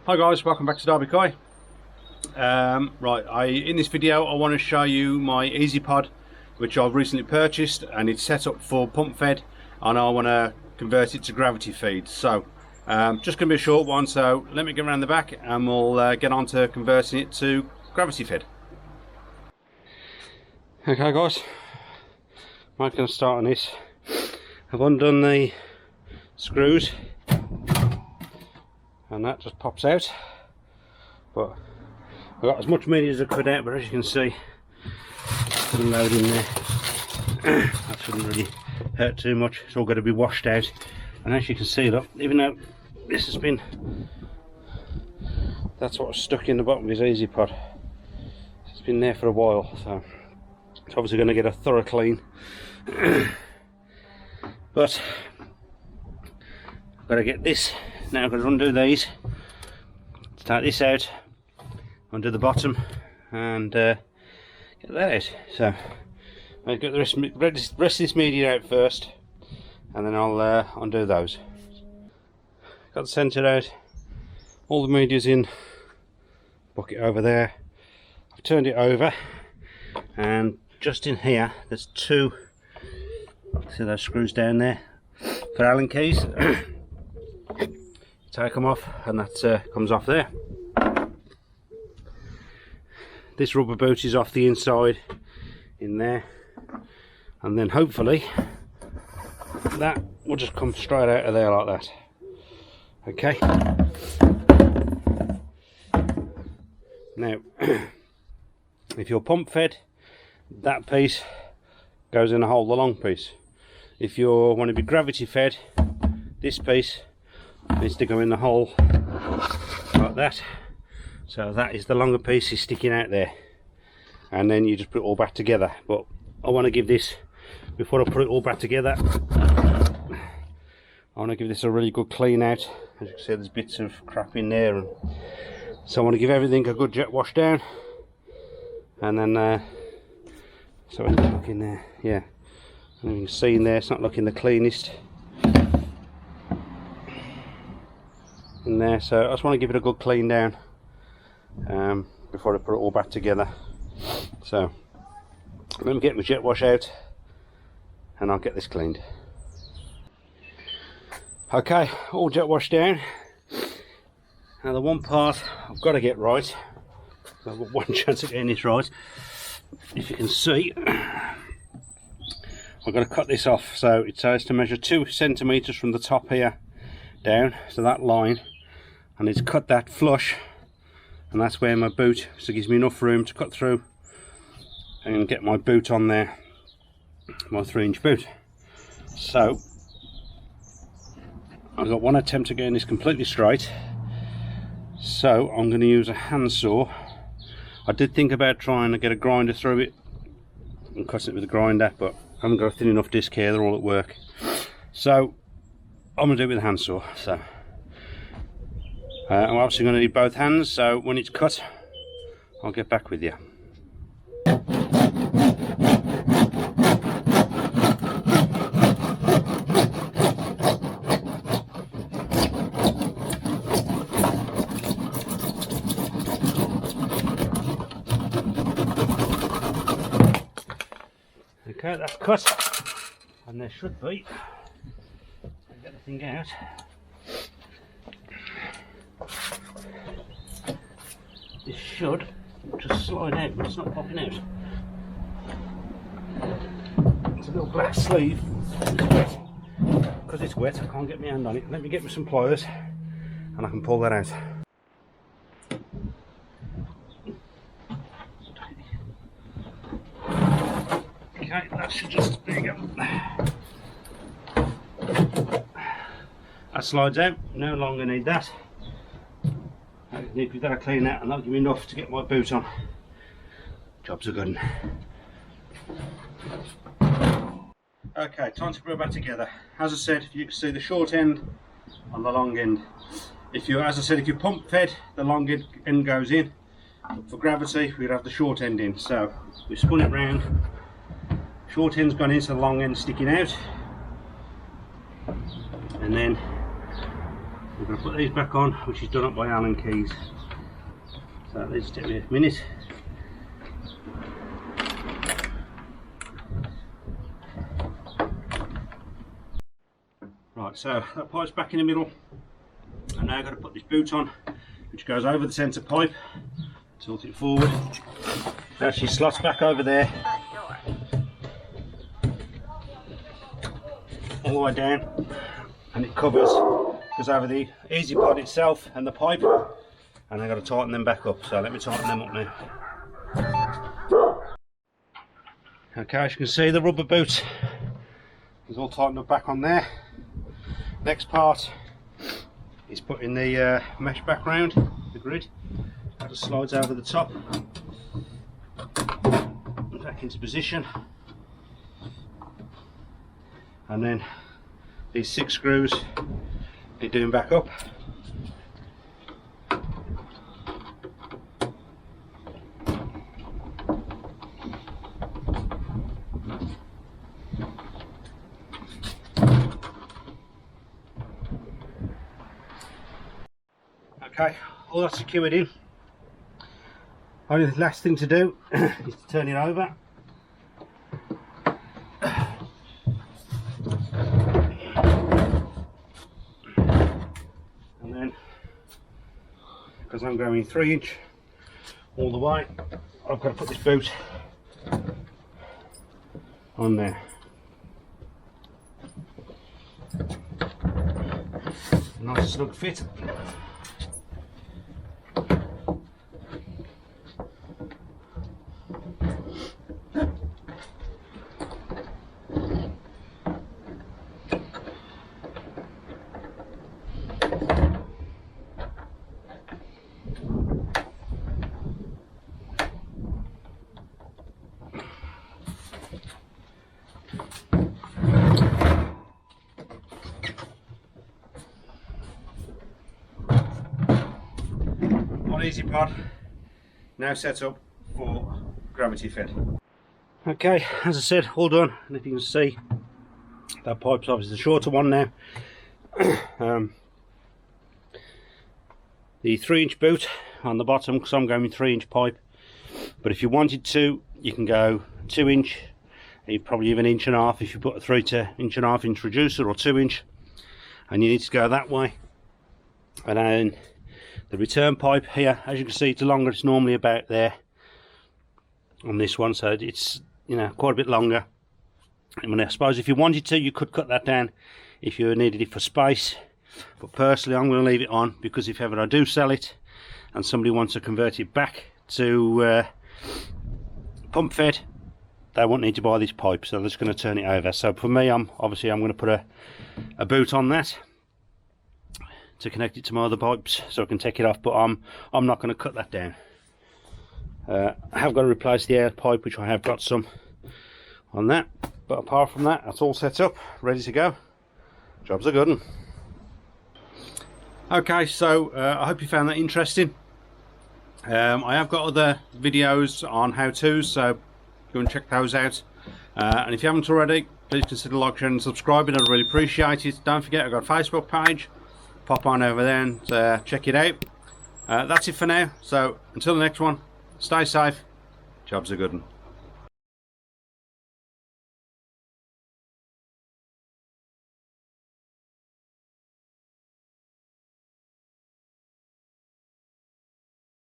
Hi guys, welcome back to Derby Kai. In this video I want to show you my EasyPod, which I've recently purchased, and it's set up for pump fed, and I want to convert it to gravity feed. So just going to be a short one, so let me get around the back and we'll get on to converting it to gravity fed. Okay guys, I'm going to start on this. I've undone the screws and that just pops out, but I got as much media as I could out, but as you can see, there's a load in there. That shouldn't really hurt too much. It's all got to be washed out, and as you can see, look, even though this has been, that's what was stuck in the bottom of his EasyPod. It's been there for a while, so it's obviously going to get a thorough clean. But I've got to get this. Now I've got to undo these, take this out, undo the bottom, and get that out. So I'll get the rest of this media out first, and then I'll undo those. Got the centre out, all the media's in bucket over there. I've turned it over, and just in here there's two, see those screws down there for Allen keys. Take them off, and that comes off there. This rubber boot is off the inside in there, and then hopefully that will just come straight out of there like that. Okay, now if you're pump fed, that piece goes in the hole, the long piece. If you want to be gravity fed, this piece needs to go in the hole like that. So that is the longer piece is sticking out there, and then you just put it all back together. But I want to give this, before I put it all back together, I want to give this a really good clean out. As you can see, there's bits of crap in there, and so I want to give everything a good jet wash down, and then so it's not looking there, yeah, and you can see in there it's not looking the cleanest in there, so I just want to give it a good clean down before I put it all back together. So let me get my jet wash out and I'll get this cleaned. Okay, all jet washed down. Now the one part I've got to get right, I've got one chance of getting this right. If you can see, I've got to cut this off. So it says to measure 2 centimeters from the top here down to that line, and it's cut that flush, and that's where my boot, so it gives me enough room to cut through and get my boot on there, my 3-inch boot. So I've got one attempt at getting this completely straight, so I'm going to use a handsaw. I did think about trying to get a grinder through it and cutting it with a grinder, but I haven't got a thin enough disc here, they're all at work. So I'm going to do it with a handsaw. So I'm obviously going to need both hands, so when it's cut I'll get back with you. Okay, that's cut, and there should be, get the thing out, this should just slide out, but it's not popping out. It's a little black sleeve, because it's wet I can't get my hand on it. Let me get me some pliers and I can pull that out. Okay, that should just, there you go. That slides out, no longer need that. I need to clean that, and that'll give me enough to get my boot on. Job's a good one. Okay, time to put it back together. As I said, you can see the short end on the long end. If you, as I said, if you pump fed, the long end goes in. But for gravity, we'd have the short end in. So we spun it round. Short end's gone into the long end sticking out, and then We're going to put these back on, which is done up by Allen keys. So let's take me a minute. Right, so that pipe's back in the middle. And now I've got to put this boot on, which goes over the centre pipe, tilt it forward. It actually slots back over there, all the way down, and it goes over the EasyPod itself and the pipe, and I've got to tighten them back up. So let me tighten them up now. Okay, as you can see, the rubber boot is all tightened up back on there. Next part is putting the mesh back round the grid. That just slides over the top, back into position, and then these 6 screws need doing back up. Okay, all that's secured in. Only the last thing to do is to turn it over. And then, because I'm going 3" all the way, I've got to put this boot on there. Nice snug fit. EasyPod now set up for gravity fed. Okay, as I said, all done, and if you can see, that pipe's obviously the shorter one now. The 3" boot on the bottom, because I'm going with 3" pipe, but if you wanted to, you can go 2", probably even 1.5" if you put a 3 to 1.5" reducer, or 2", and you need to go that way. And then the return pipe here, as you can see, it's longer. It's normally about there on this one, so it's, you know, quite a bit longer. I mean, I suppose if you wanted to, you could cut that down if you needed it for space, but personally I'm going to leave it on, because if ever I do sell it and somebody wants to convert it back to pump fed, they won't need to buy this pipe, so they're just going to turn it over. So for me, I'm going to put a boot on that to connect it to my other pipes, so I can take it off, but I'm not going to cut that down. I have got to replace the air pipe, which I have got some on that, but apart from that, that's all set up, ready to go. Job's a good one. Okay, so I hope you found that interesting. I have got other videos on how-tos, so go and check those out. And if you haven't already, please consider liking, sharing and subscribing. I'd really appreciate it. Don't forget, I've got a Facebook page. Pop on over there and check it out. That's it for now, so until the next one, stay safe. Job's a good one.